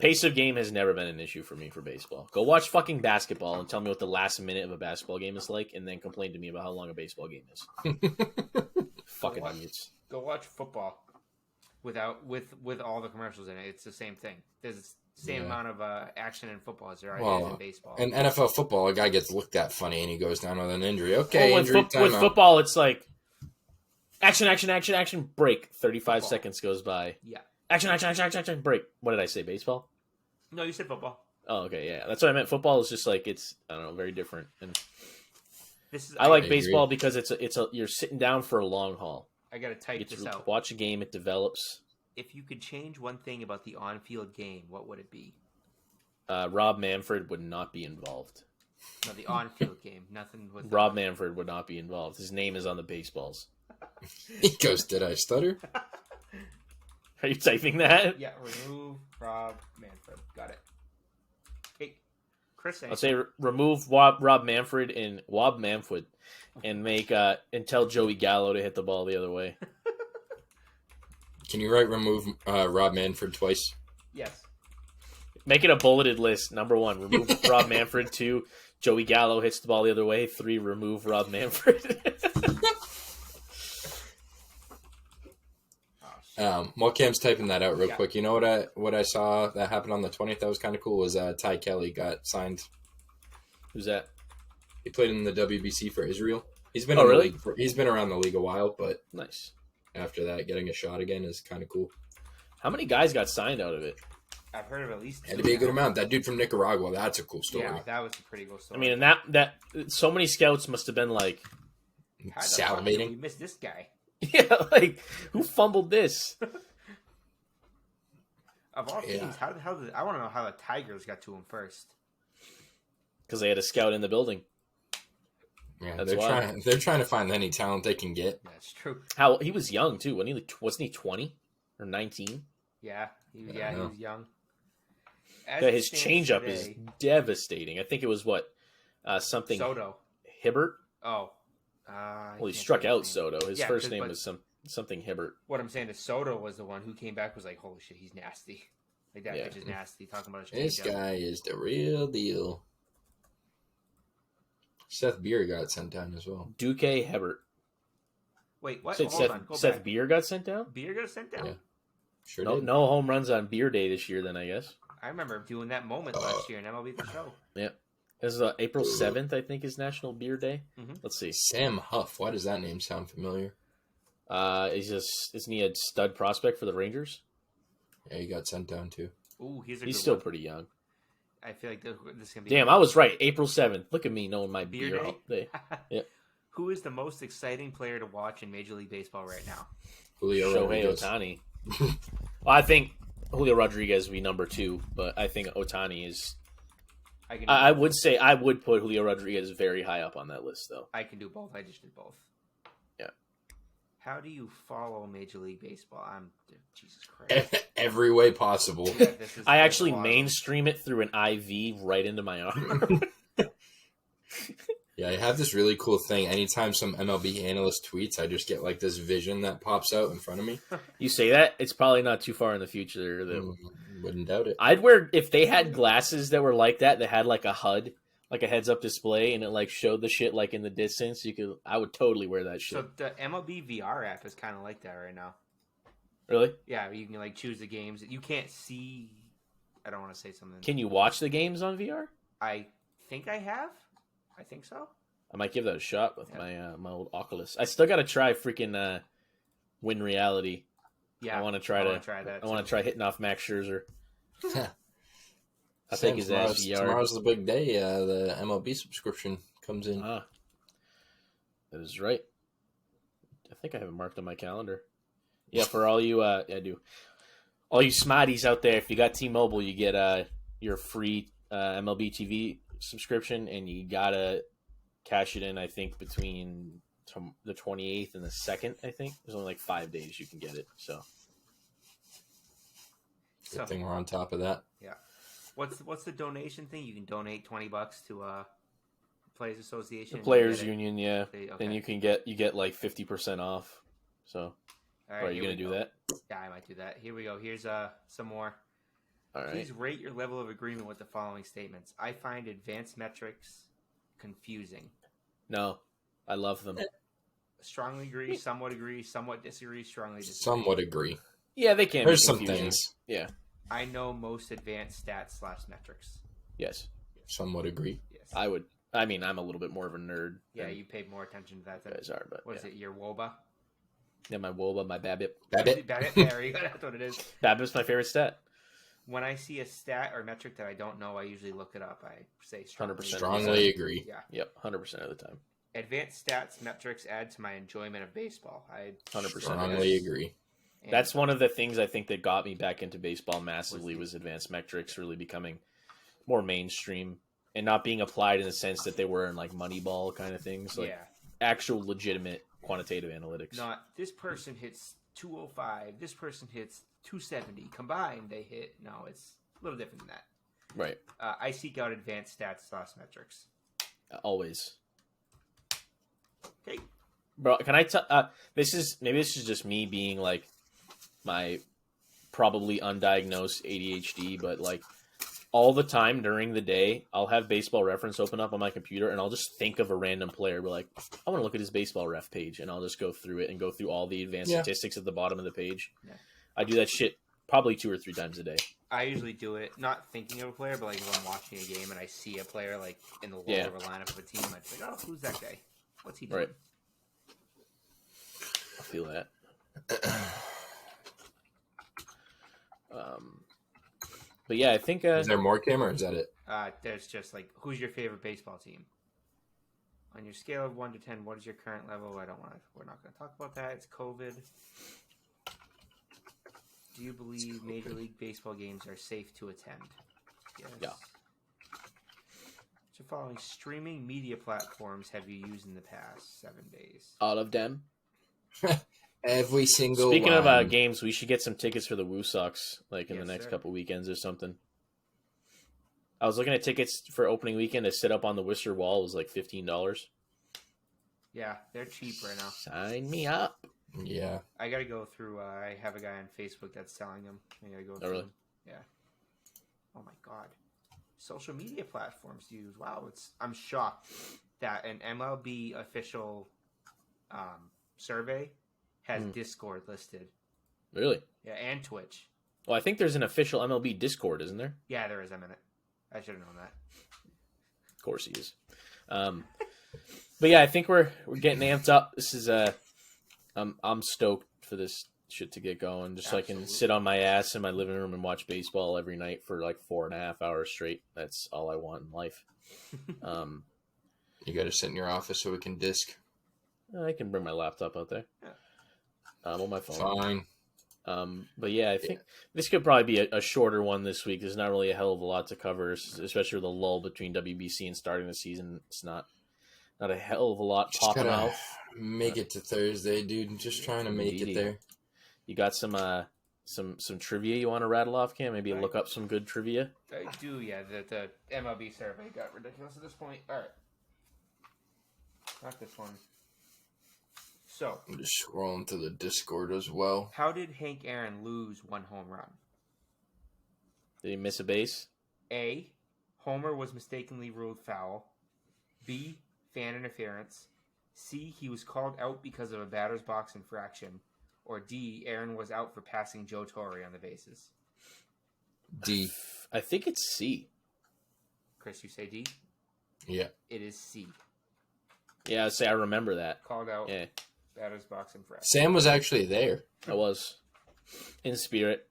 Pace of game has never been an issue for me for baseball. Go watch fucking basketball and tell me what the last minute of a basketball game is like, and then complain to me about how long a baseball game is. Fucking What? idiots. Go watch football with all the commercials in it. It's the same thing. There's the same Yeah. amount of action in football as there is Well, in baseball. In NFL football, a guy gets looked at funny and he goes down with an injury. Okay, Well, injury with timeout. football, it's like action, break. 35 Football. seconds goes by. Yeah. Action, break. What did I say? Baseball? No, you said football. Oh, okay, yeah. That's what I meant. Football is just like it's I don't know, very different. And This is I like agree. baseball because it's a you're sitting down for a long haul. I gotta You type get this to out. watch a game, it develops. If you could change one thing about the on-field game, what would it be? Rob Manfred would not be involved. No, the on-field game. Nothing with Rob Manfred would not be involved. His name is on the baseballs. He goes, did I stutter? Are you typing that? Yeah, remove Rob Manfred. Got it. Hey, Chris. I'll say remove Rob Manfred and Wob Manfred and make and tell Joey Gallo to hit the ball the other way. Can you write remove Rob Manfred twice? Yes. Make it a bulleted list. Number 1, remove Rob Manfred. 2, Joey Gallo hits the ball the other way. 3, remove Rob Manfred. While Cam's typing that out real Yeah. quick, you know what I saw that happened on the 20th that was kind of cool was Ty Kelly got signed. Who's that? He played in the WBC for Israel. He's been Oh, in the really? league he's been around the league a while, but Nice. after that, getting a shot again is kind of cool. How many guys got signed out of it? I've heard of at least Had two to be a good now. amount. That dude from Nicaragua, that's a cool story. Yeah, that was a pretty cool I story. mean, and that so many scouts must have been like, How the fuck did we Salivating. missed this guy. yeah, like who fumbled this? Of all Yeah. teams, how did I want to know how the Tigers got to him first? Because they had a scout in the building. Yeah, That's they're why. they're trying to find any talent they can get. That's true. How he was young too. Wasn't he 20 or 19? Yeah, he was young. As Yeah, it his stands changeup is today, devastating. I think it was something Soto. Hibbert. Oh, Well, he struck out Soto. His Yeah, first name but- was something Hibbert. What I'm saying is Soto was the one who came back was like, holy shit, he's nasty. Like that Yeah. pitch is nasty. Talking about his This changeup. guy is the real deal. Seth Beer got sent down as well. Duque Hibbert. Wait, what? Said Hold on, go Seth back. Beer got sent down. Beer got sent down. Yeah. Sure No, did. no home runs on Beer Day this year. Then I guess I remember doing that moment last year in MLB The Show. this is April 7th. I think is National Beer Day. Mhm. Let's see. Sam Huff. Why does that name sound familiar? Isn't he a stud prospect for the Rangers? Yeah, he got sent down too. Ooh, he's a He's good still one. pretty young. I feel like this is gonna be. Damn, I was right. April 7th. Look at me knowing my Beer beer Day? all day. Yeah. Who is the most exciting player to watch in Major League Baseball right now? Julio Shohei Rodriguez. Otani. Well, I think Julio Rodriguez would be number 2, but I think Otani is. I would say I would put Julio Rodriguez very high up on that list, though. I can do both. I just did both. Yeah. How do you follow Major League Baseball? Jesus Christ. Every way possible. This is I actually a lot of- mainstream it through an IV right into my arm. Yeah, I have this really cool thing. Anytime some MLB analyst tweets, I just get like this vision that pops out in front of me. You say that, it's probably not too far in the future. That Wouldn't doubt it. I'd wear if they had glasses that were like that had like a HUD, like a heads-up display, and it like showed the shit like in the distance. I would totally wear that shit. So the MLB VR app is kind of like that right now. Really? Yeah, you can like choose the games. You can't see. I don't want to say something. Can you watch the games on VR? I think I have. I think so. I might give that a shot with Yeah. my old Oculus. I still got to try freaking Win Reality. Yeah, I want to try that. I want to try hitting off Max Scherzer. I'll Sam, take his ass VR. tomorrow's the big day. The MLB subscription comes in. Ah, that is right. I think I have it marked on my calendar. Yeah, for all you, I do. All you smarties out there, if you got T-Mobile, you get your free MLB TV subscription, and you gotta cash it in, I think, between the 28th and the 2nd, I think. There's only like 5 days you can get it. So Good thing we're on top of that. Yeah. What's the donation thing? You can donate $20 to Players Association. the Players Union, yeah. Okay. Then you get like 50% off. So All are you going to do that? Yeah, I might do that. Here we go. Here's some more. All right. Please rate your level of agreement with the following statements. I find advanced metrics confusing. No, I love them. Strongly agree, somewhat disagree, strongly disagree. Somewhat agree. Yeah, they can. There's be some confusing. things. Yeah. I know most advanced stats / metrics. Yes. Somewhat agree. Yes. I would. I mean, I'm a little bit more of a nerd. Yeah, than you paid more attention to that you than guys are, but what is it? Your WOBA? Yeah, my WOBA, my BABIP. Babbitt. There you go. That's what it is. BABIP's my favorite stat. When I see a stat or metric that I don't know, I usually look it up. I say strongly. 100%. Strongly agree. Yeah. Yep, 100% of the time. Advanced stats metrics add to my enjoyment of baseball. I 100%. Strongly agree. And That's one of the things I think that got me back into baseball massively was advanced metrics really becoming more mainstream and not being applied in the sense that they were in like Moneyball kind of things, like actual legitimate quantitative analytics. Not this person hits 205, this person hits 270. Combined, they hit. No, it's a little different than that. Right. I seek out advanced stats / metrics. Always. Okay. Bro, can I tell? This is just me being like my probably undiagnosed ADHD, but like all the time during the day, I'll have Baseball Reference open up on my computer, and I'll just think of a random player. Be like, I want to look at his baseball ref page, and I'll just go through it and go through all the advanced statistics at the bottom of the page. Yeah. I do that shit probably 2 or 3 times a day. I usually do it not thinking of a player, but like if I'm watching a game and I see a player like in the lower lineup of a team, I'd be like, oh, who's that guy? What's he doing? Right. I feel that. But yeah, I think Is there more, Kim, or is that it? There's just like, who's your favorite baseball team? On your scale of 1 to 10, what is your current level? We're not going to talk about that. It's COVID. Do you believe Major League Baseball games are safe to attend? Yes. Yeah. So following streaming media platforms have you used in the past 7 days? all of them. Every single Speaking one. of games, we should get some tickets for the Woo Sox like in the next sir. couple weekends or something. I was looking at tickets for opening weekend to sit up on the Worcester wall. It was like $15. Yeah, they're cheap right now. Sign me up. Yeah. I got to go through. I have a guy on Facebook that's selling them. I got to go through really? them. Yeah. Oh my god. Social media platforms used. Wow, I'm shocked that an MLB official survey has Discord listed. Really? Yeah, and Twitch. Well, I think there's an official MLB Discord, isn't there? Yeah, there is. I'm in it. I should have known that. Of course he is. But yeah, I think we're getting amped up. This is I'm stoked for this shit to get going. Just so I can sit on my ass in my living room and watch baseball every night for like 4.5 hours straight. That's all I want in life. You got to sit in your office so we can disc. I can bring my laptop out there. Yeah. On my phone. Fine. But yeah, I think this could probably be a shorter one this week. There's not really a hell of a lot to cover, especially with the lull between WBC and starting the season. It's not a hell of a lot Just popping gotta out. make it to Thursday, dude. Just trying to make it there. You got some trivia you want to rattle off, Cam? Maybe Right. look up some good trivia. I do, yeah. The MLB survey got ridiculous at this point. All right. Not this one. So, I'm just scrolling through the Discord as well. how did Hank Aaron lose 1 home run? Did he miss a base? A. Homer was mistakenly ruled foul. B. Fan interference. C. He was called out because of a batter's box infraction. Or D. Aaron was out for passing Joe Torre on the bases. D. I think it's C. Chris, you say D? Yeah. It is C. Yeah, I'd say I remember that. Called out. Yeah, Batter's box infraction. Sam was actually there. I was in spirit.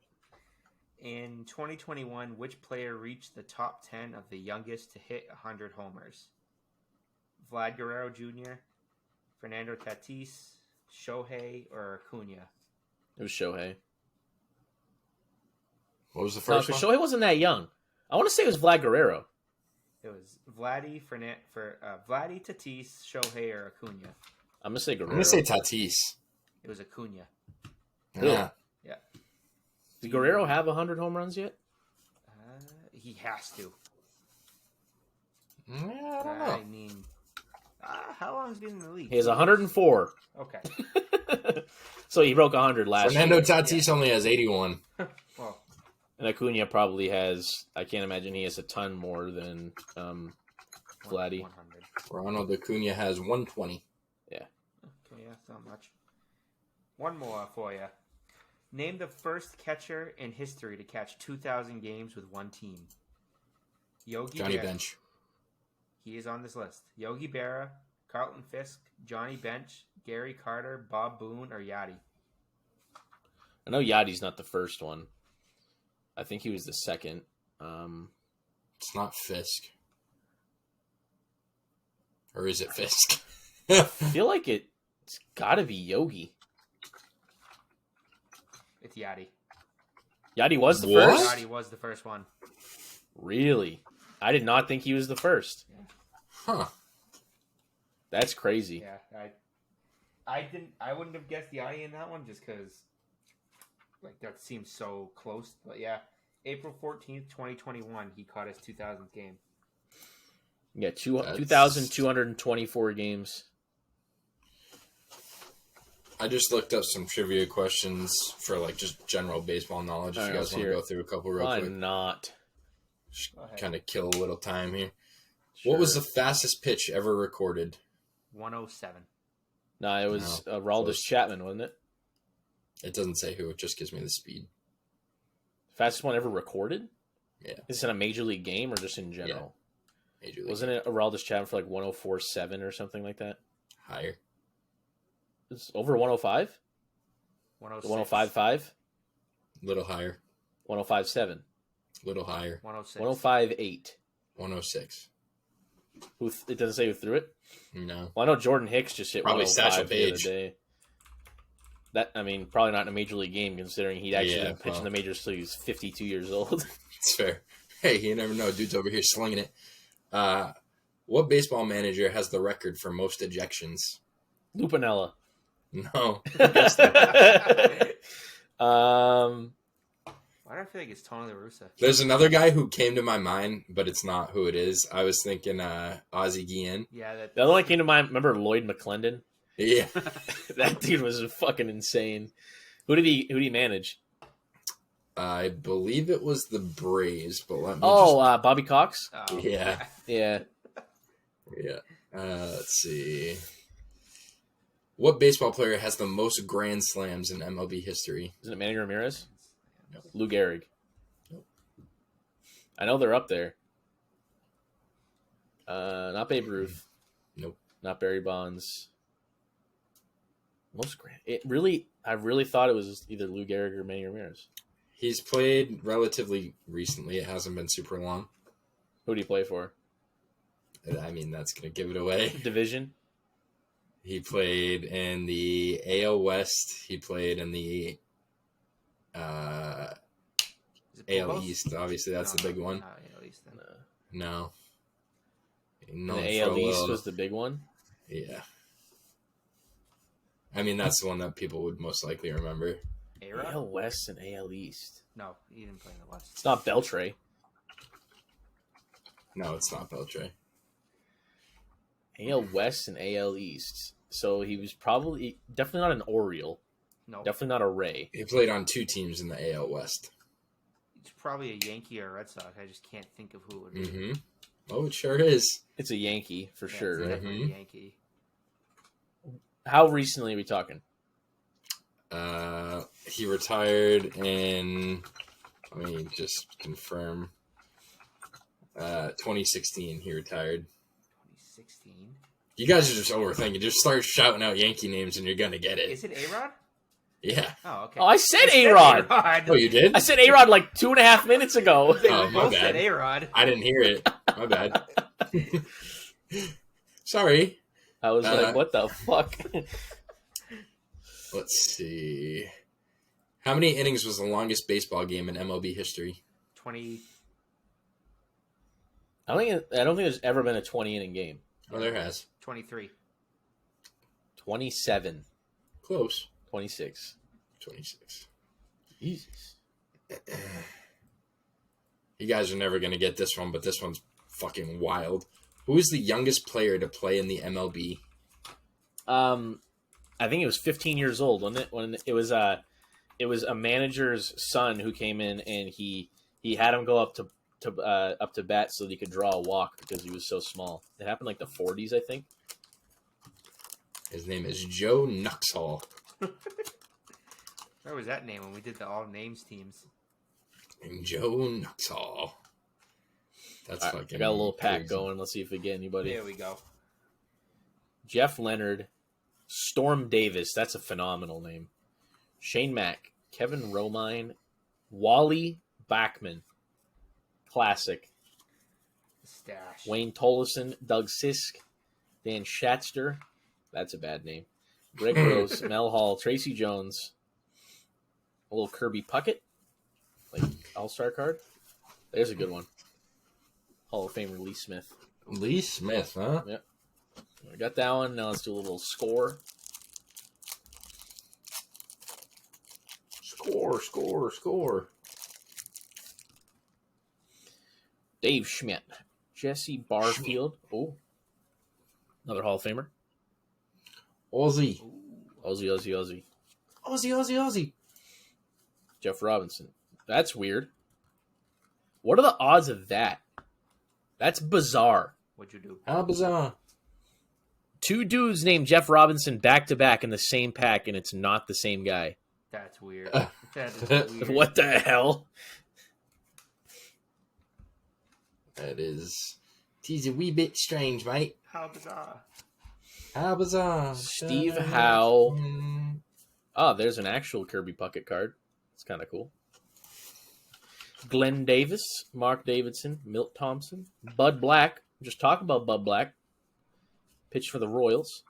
In 2021, which player reached the top 10 of the youngest to hit 100 homers? Vlad Guerrero Jr., Fernando Tatis, Shohei, or Acuna? It was Shohei. What was the No, first because one? Shohei wasn't that young. I want to say it was Vlad Guerrero. It was Vladdy Vladdy, Tatis, Shohei, or Acuna. I'm gonna say Guerrero. I'm gonna say Tatis. It was Acuna. Really? Yeah. Yeah. Did Guerrero have 100 home runs yet? He has to. Yeah, I don't know. I mean, how long has he been in the league? He has 104. Okay. So he broke 100 last Fernando year. Tatis only has 81. Well, And Acuna probably has, I can't imagine he has a ton more than Vladdy. 100. Ronald Acuna has 120. Okay, yeah, not much. One more for you. Name the first catcher in history to catch 2,000 games with one team. Yogi Johnny Berra. Bench. He is on this list. Yogi Berra, Carlton Fisk, Johnny Bench, Gary Carter, Bob Boone, or Yachty. I know Yachty's not the first one. I think he was the second. It's not Fisk. Or is it Fisk? I feel like it's got to be Yogi. It's Yachty. Yachty was the What? first? Yachty was the first one. Really? I did not think he was the first. Huh. That's crazy. Yeah, I wouldn't have guessed Yachty in that one just because, like, that seems so close. But yeah, April 14th, 2021, he caught his 2000th game. Yeah, That's- 2,224 games. I just looked up some trivia questions for like just general baseball knowledge. If All right, you let's guys want to hear go it. through a couple real Why quick, not? Go ahead. kind of kill a little time here. Sure. What was the fastest pitch ever recorded? 107. No, it was No, Aroldis close. Chapman, wasn't it? It doesn't say who. It just gives me the speed. Fastest one ever recorded? Yeah. Is this in a major league game or just in general? Major League. Wasn't it Aroldis Chapman for like 104.7 or something like that? Higher. It's over 105? 106. 105.5? Little higher. 105.7? Little higher. 106. 105.8? 106. It doesn't say who threw it? No. Well, I know Jordan Hicks just hit Probably 105 Satchel the other Paige. day. Probably not in a major league game considering he'd actually Yeah, been pitching well. the majors till he was 52 years old. It's fair. Hey, you never know. Dude's over here slinging it. What baseball manager has the record for most ejections? Lupinella. No. Why do I feel like it's Tony La Russa? There's another guy who came to my mind, but it's not who it is. I was thinking Ozzie Guillen. Yeah, that. The other one that came to mind, remember Lloyd McClendon? Yeah. That dude was fucking insane. Who did he manage? I believe it was the Braves, but let me Bobby Cox? Oh, Yeah. Yeah. Yeah. Let's see. What baseball player has the most grand slams in MLB history? Isn't it Manny Ramirez? No. Lou Gehrig. Nope. I know they're up there. Not Babe Ruth. Nope. Not Barry Bonds. Most grand. I really thought it was either Lou Gehrig or Manny Ramirez. He's played relatively recently. It hasn't been super long. Who do you play for? I mean, that's going to give it away. Division? He played in the AL West. He played in the Is it AL Pujols? East. Obviously, that's the big one. Not AL East, then. No. The AL East was the big one? Yeah. I mean, that's the one that people would most likely remember. A-Rod? AL West and AL East. No, he didn't play in the West. It's not Beltray. No, it's not Beltray. AL West and AL East. So he was definitely not an Oriole. No, Definitely not a Ray. He played on two teams in the AL West. it's probably a Yankee or a Red Sox. I just can't think of who it would be. Mm-hmm. Oh, it sure is. It's a Yankee for Yeah, sure, it's right? definitely a Yankee. How recently are we talking? He retired in, let me just confirm, 2016 he retired. 2016. You guys are just overthinking. Just start shouting out Yankee names and you're going to get it. Is it A-Rod? Yeah. Oh, okay. Oh, I said A-Rod. A-Rod. Oh, you did? I said A-Rod like 2.5 minutes ago. They Oh, my both bad. said A-Rod. I didn't hear it. My bad. Sorry. I was like, what the fuck? Let's see. How many innings was the longest baseball game in MLB history? 20. I don't think there's ever been a 20-inning game. Oh, there has. 23. 27. Close. 26. 26. Jesus. You guys are never going to get this one, but this one's fucking wild. Who is the youngest player to play in the MLB? I think it was 15 years old, wasn't it? When it was a manager's son who came in and he had him go up to bat so that he could draw a walk because he was so small. It happened like the 40s, I think. His name is Joe Nuxhall. Where was that name when we did the all names teams? And Joe Nuxhall. That's Right, fucking. I got a little pack crazy. going. Let's see if we get anybody. There we go. Jeff Leonard, Storm Davis. That's a phenomenal name. Shane Mack, Kevin Romine, Wally Backman. Classic. Stash. Wayne Tolleson, Doug Sisk, Dan Schatzter. That's a bad name. Greg Rose, Mel Hall, Tracy Jones. A little Kirby Puckett. Like all-star card. There's a good one. Hall of Famer Lee Smith. Lee Smith, huh? Yep. I got that one. Now let's do a little score. Score. Dave Schmidt. Jesse Barfield. Oh. Another Hall of Famer. Ozzy. Aussie. Jeff Robinson. That's weird. What are the odds of that? That's bizarre. What'd you do? How bizarre. Two dudes named Jeff Robinson back-to-back in the same pack, and it's not the same guy. That's weird. That is weird. What the hell? That is. He's a wee bit strange, mate. How bizarre. How bizarre. Steve Howe. Oh, there's an actual Kirby Puckett card. It's kind of cool. Glenn Davis, Mark Davidson, Milt Thompson, Bud Black. Just talk about Bud Black. Pitched for the Royals.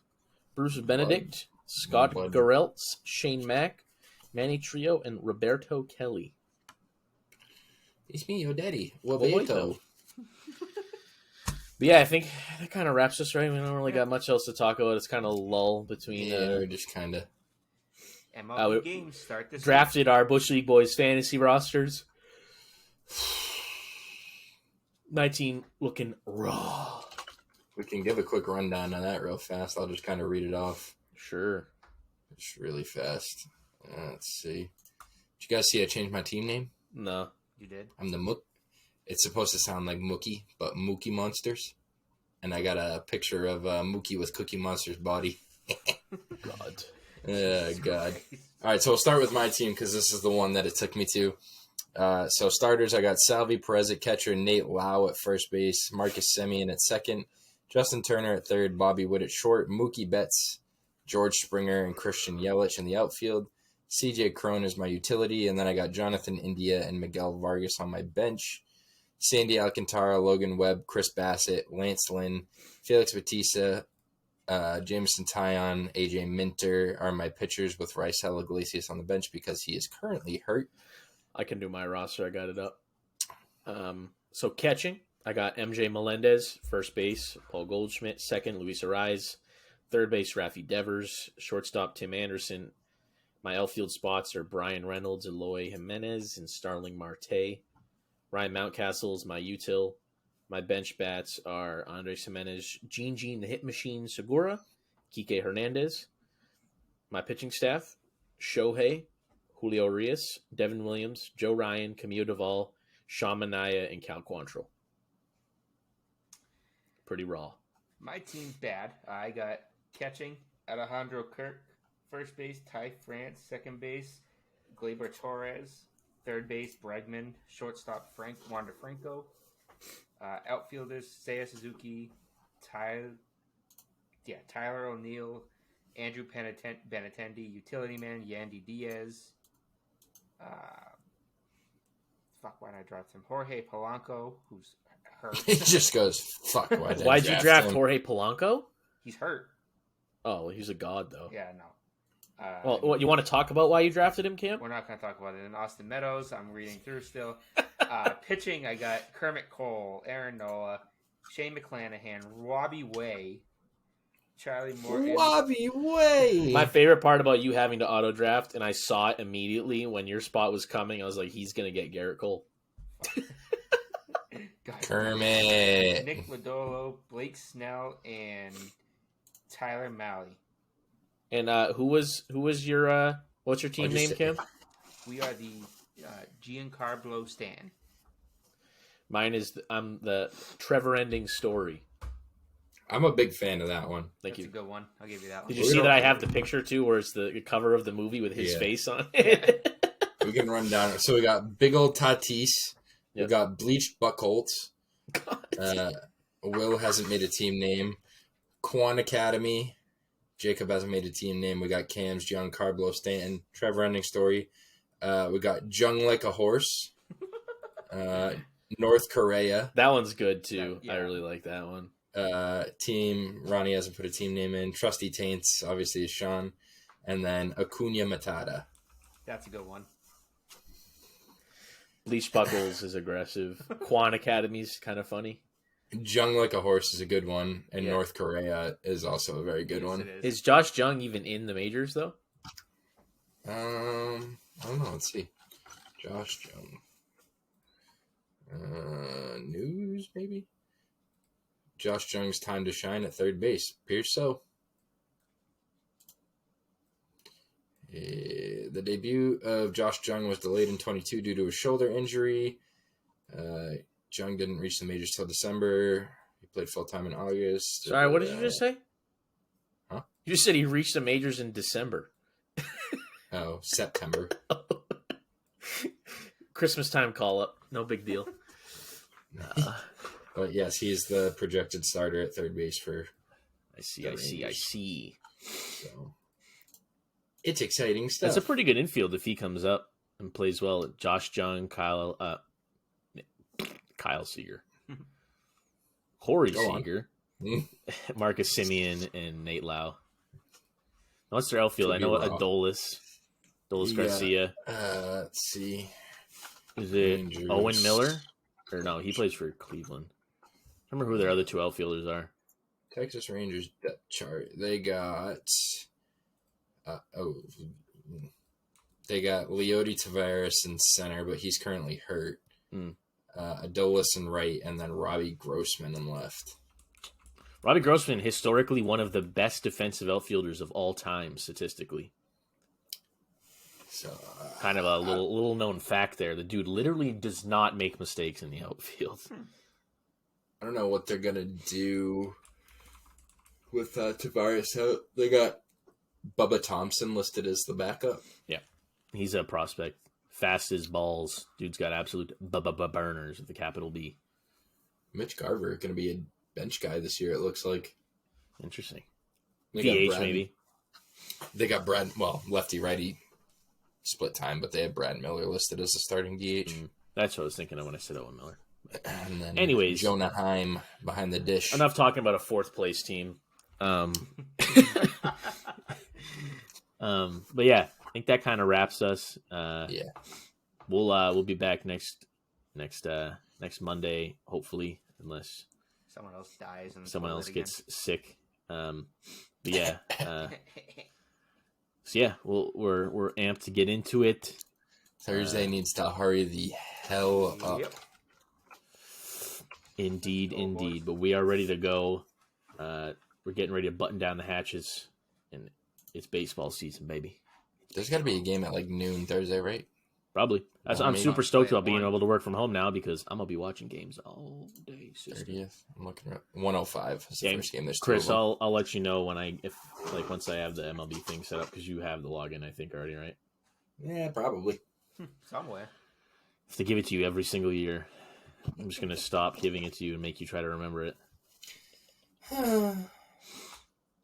Bruce Benedict, Scott Bud. Garrelts, Shane Mack, Manny Trio, and Roberto Kelly. It's me, your daddy. Roberto. But yeah, I think that kind of wraps us, right? We don't really got much else to talk about. It's kind of a lull between Yeah, we're just kind of. MLB games start this drafted our Bush League Boys fantasy rosters. 19 looking raw. We can give a quick rundown on that real fast. I'll just kind of read it off. Sure. Just really fast. Let's see. Did you guys see I changed my team name? No. You did? I'm the Mook. It's supposed to sound like Mookie, but Mookie Monsters. And I got a picture of Mookie with Cookie Monster's body. God. God. All right, so we'll start with my team because this is the one that it took me to. So starters, I got Salvi Perez at catcher, Nate Lau at first base, Marcus Semien at second, Justin Turner at third, Bobby Wood at short, Mookie Betts, George Springer, and Christian Yelich in the outfield. CJ Crone is my utility, and then I got Jonathan India and Miguel Vargas on my bench. Sandy Alcantara, Logan Webb, Chris Bassett, Lance Lynn, Felix Bautista, Jameson Taillon, AJ Minter are my pitchers with Raisel Iglesias on the bench because he is currently hurt. I can do my roster. I got it up. So catching, I got MJ Melendez, first base, Paul Goldschmidt, second, Luis Ariz, third base, Rafi Devers, shortstop, Tim Anderson. My outfield spots are Brian Reynolds, Eloy Jimenez, and Starling Marte. Ryan Mountcastle is my util. My bench bats are Andres Jimenez, Gene the Hit Machine Segura, Kike Hernandez. My pitching staff, Shohei, Julio Urias, Devin Williams, Joe Ryan, Camilo Duvall, Sean Manaea, and Cal Quantrill. Pretty raw. My team's bad. I got catching, Alejandro Kirk, first base, Ty France, second base, Gleyber Torres, third base, Bregman, shortstop, Wander Franco, outfielders, Seiya Suzuki, Tyler O'Neill, Andrew Benintendi, utility man, Yandy Diaz. Why did I draft him? Jorge Polanco, who's hurt. He just goes, fuck. Why'd you draft him? Jorge Polanco? He's hurt. Oh, well, he's a god, though. Yeah, no. Well, what, you want to talk about why you drafted him, Cam? We're not going to talk about it. In Austin Meadows, I'm reading through still. Pitching, I got Kermit Cole, Aaron Nola, Shane McClanahan, Robbie Way, Charlie Morton. Robbie Way. My favorite part about you having to auto draft, and I saw it immediately when your spot was coming. I was like, he's gonna get Garrett Cole. Kermit. Nick Lodolo, Blake Snell, and Tyler Malley. And who was your what's your team name, Kim? We are the Giancarlo Stan. Mine is I'm the Trevor Ending Story. I'm a big fan of that one. Thank That's you. a good one. I'll give you that one. Did you see that I have the picture too, where it's the cover of the movie with his face on it? We can run down. So we got big old Tatis. We Yep. got bleached Buckholz. Will hasn't made a team name. Quan Academy. Jacob hasn't made a team name. We got Cam's, Giancarlo Stanton, Trevor Ending Story. We got Jung Like a Horse. North Korea. That one's good too. Yeah. I really like that one. Team Ronnie hasn't put a team name in. Trusty Taints obviously is Sean, and then Acuna Matata. That's a good one. Bleach Buckles is aggressive. Quan Academy's kind of funny. Jung Like a Horse is a good one, and Yeah. North Korea is also a very good Yes, one. it is. Is Josh Jung even in the majors though? I don't know. Let's see. Josh Jung. News maybe. Josh Jung's time to shine at third base. Appears so. The debut of Josh Jung was delayed in 22 due to a shoulder injury. Jung didn't reach the majors till December. He played full time in August. Sorry, what did you just say? Huh? You just said he reached the majors in December. Oh, September. Christmas time call up. No big deal. But yes, he's the projected starter at third base for. I see. So it's exciting stuff. That's a pretty good infield if he comes up and plays well. Josh Jung, Kyle Seager, Corey Go on. Seager, Marcus Simeon, and Nate Lau. What's their outfield? I know Adolis Garcia. Let's see. Is it Rangers. Owen Miller? Or no, he plays for Cleveland. I remember who their other two outfielders are. Texas Rangers depth chart. They got they got Leody Tavares in center, but he's currently hurt. Adolis in right, and then Robbie Grossman in left. Robbie Grossman, historically one of the best defensive outfielders of all time, statistically. So Kind of a little known fact there. The dude literally does not make mistakes in the outfield. I don't know what they're gonna do with Tavares out. They got Bubba Thompson listed as the backup. Yeah, he's a prospect. Fast as balls. Dude's got absolute burners with the capital B. Mitch Garver going to be a bench guy this year, it looks like. Interesting. They got VH Brad- maybe. They got Brad, well, lefty-righty split time, but they have Brad Miller listed as a starting DH. That's what I was thinking of when I said Owen Miller. And then Anyways. Jonah Heim behind the dish. Enough talking about a fourth place team. But yeah, I think that kind of wraps us. Yeah. We'll be back next Monday, hopefully, unless Someone else dies and someone else again. gets sick. But yeah, so yeah, we're amped to get into it. Thursday needs to hurry the hell up. Yep. Indeed, Oh, boy. indeed. But we are ready to go. We're getting ready to button down the hatches, and it's baseball season, baby. There's got to be a game at like noon Thursday, right? Probably. Well, I'm maybe. super stoked about being One. able to work from home now because I'm gonna be watching games all day. Sister. 30th. I'm looking at 105 is the Yeah, first game. There's Chris, two of them. I'll let you know when once I have the MLB thing set up because you have the login, I think already, right? Yeah, probably. Somewhere. If they give it to you every single year, I'm just gonna stop giving it to you and make you try to remember it.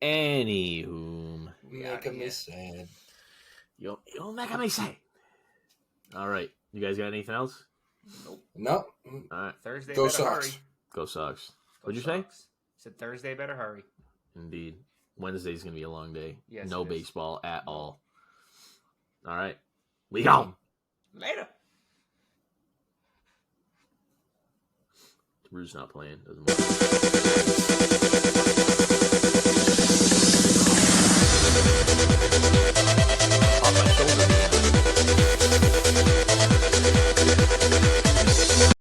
Anywho, Making me sad. you'll make me say. All right, you guys got anything else? No. All right, Thursday Go better Sox. hurry. go Sox. Go What'd you say? Sox. Said Thursday better hurry. Indeed, Wednesday's gonna be a long day. Yes, no it is. baseball at all. All right, we go. Later. Rue's not playing. Doesn't matter.